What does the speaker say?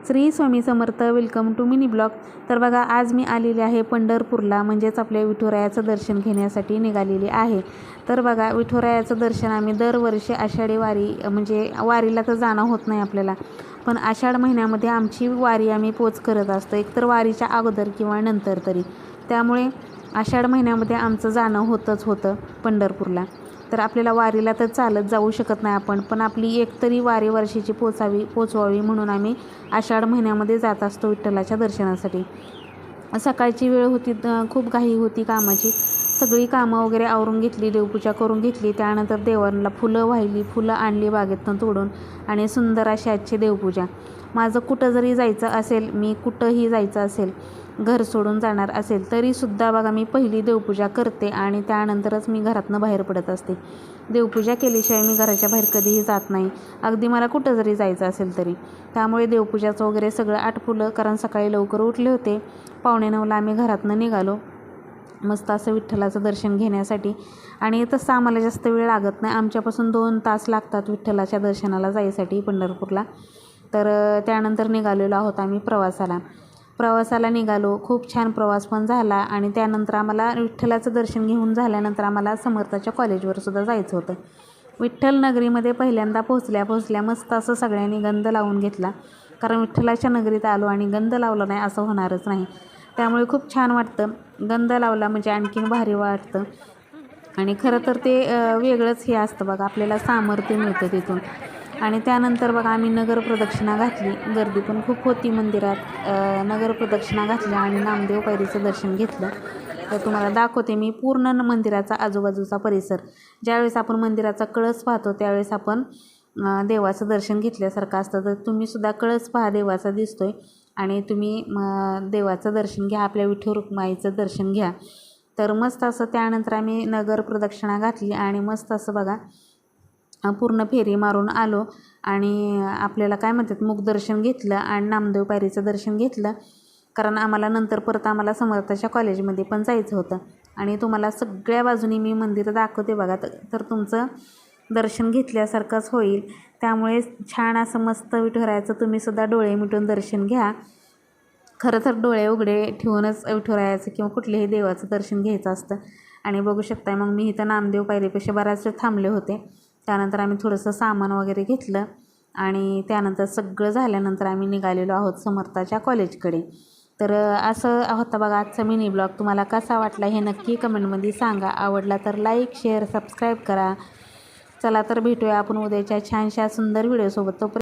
Shri Swami Samarth. Welcome to mini blog. तर बघा, आज मी आलेले आहे पंढरपूरला, म्हणजेच आपल्या विठुरायाचं दर्शन घेण्यासाठी निघालेली आहे. तर बघा, विठुरायाचं दर्शन आम्ही दरवर्षी आषाढी वारी, म्हणजे वारीला तर जाणं होत नाही आपल्याला, पण आषाढ महिन्यामध्ये आमची वारी आम्ही पोच करत असतो, एकतर वारीच्या अगोदर किंवा नंतर तरी. त्यामुळे आषाढ महिन्यामध्ये आमचं जाणं होतं पंढरपूरला. तर आपल्याला वारीला तर चालत जाऊ शकत नाही आपण, पण आपली एकतरी वारी वर्षीची पोचवावी म्हणून आम्ही आषाढ महिन्यामध्ये जात असतो विठ्ठलाच्या दर्शनासाठी. सकाळची वेळ होती, खूप घाई होती कामाची. सगळी कामं वगैरे आवरून घेतली, देवपूजा करून घेतली. त्यानंतर देवांना फुलं वाहिली, फुलं आणली बागेतनं तोडून, आणि सुंदर अशी आजची देवपूजा. माझं कुठं जरी जायचं असेल, मी कुठंही जायचं असेल, घर सोडून जाणार असेल, तरीसुद्धा बघा मी पहिली देवपूजा करते आणि त्यानंतरच मी घरातनं बाहेर पडत असते. देवपूजा केल्याशिवाय मी घराच्या बाहेर कधीही जात नाही, अगदी मला कुठं जरी जायचं असेल तरी. त्यामुळे देवपूजाचं वगैरे सगळं आटपुलं, कारण सकाळी लवकर उठले होते. 8:45ला आम्ही घरातनं निघालो मस्त असं विठ्ठलाचं दर्शन घेण्यासाठी. आणि तसं आम्हाला जास्त वेळ लागत नाही, आमच्यापासून 2 तास लागतात विठ्ठलाच्या दर्शनाला जायसाठी पंढरपूरला. तर त्यानंतर निघालेलो आहोत आम्ही प्रवासाला निघालो. खूप छान प्रवास पण झाला. आणि त्यानंतर आम्हाला विठ्ठलाचं दर्शन घेऊन झाल्यानंतर आम्हाला समर्थाच्या कॉलेजवर सुद्धा जायचं होतं. विठ्ठल नगरीमध्ये पहिल्यांदा पोहोचल्या मस्त असं सगळ्यांनी गंध लावून घेतला, कारण विठ्ठलाच्या नगरीत आलो आणि गंध लावला नाही असं होणारच नाही. त्यामुळे खूप छान वाटतं, गंध लावला म्हणजे आणखीन भारी वाटतं. आणि खरं तर ते वेगळंच हे असतं बघा, आपल्याला सामर्थ्य मिळतं तिथून. आणि त्यानंतर बघा आम्ही नगर प्रदक्षिणा घातली, गर्दी पण खूप होती मंदिरात. नगर प्रदक्षिणा घातल्या आणि नामदेव पायरीचं दर्शन घेतलं. तर तुम्हाला दाखवते मी पूर्ण मंदिराचा आजूबाजूचा परिसर. ज्यावेळेस आपण मंदिराचा कळस पाहतो त्यावेळेस आपण देवाचं दर्शन घेतल्यासारखं असतं. तर तुम्हीसुद्धा कळस पहा, देवाचा दिसतोय, आणि तुम्ही देवाचं दर्शन घ्या, आपल्या विठ्ठल रुक्माईचं दर्शन घ्या. तर मस्त असं त्यानंतर आम्ही नगर प्रदक्षिणा घातली आणि मस्त असं बघा पूर्ण फेरी मारून आलो. आणि आपल्याला काय म्हणतात, मुखदर्शन घेतलं आणि नामदेव पायरीचं दर्शन घेतलं, कारण आम्हाला नंतर परत आम्हाला समर्थाच्या कॉलेजमध्ये पण जायचं होतं. आणि तुम्हाला सगळ्या बाजूनी मी मंदिर दाखवते बघा, तर तुमचं दर्शन घेतल्यासारखंच होईल. त्यामुळे छान असं मस्त विठुरायाचं तुम्हीसुद्धा डोळे मिटून दर्शन घ्या. खरं तर डोळे उघडे ठेवूनच विठुरायाचं किंवा कुठल्याही देवाचं दर्शन घ्यायचं असतं. आणि बघू शकताय, मग मी इथं नामदेव पायरीपेक्षा बराच वेळ थांबले होते. त्यानंतर आम्ही थोडंसं सामान वगैरे घेतलं आणि त्यानंतर सगळं झाल्यानंतर आम्ही निघालेलो आहोत समर्थाच्या कॉलेजकडे. तर असं होता बघा आजचा मिनी ब्लॉग. तुम्हाला कसा वाटला हे नक्की कमेंटमध्ये सांगा. आवडला तर लाईक, शेअर, सबस्क्राईब करा. चला तर भेटूया आपण उद्याच्या छानशा सुंदर व्हिडिओसोबत. तोपर्यंत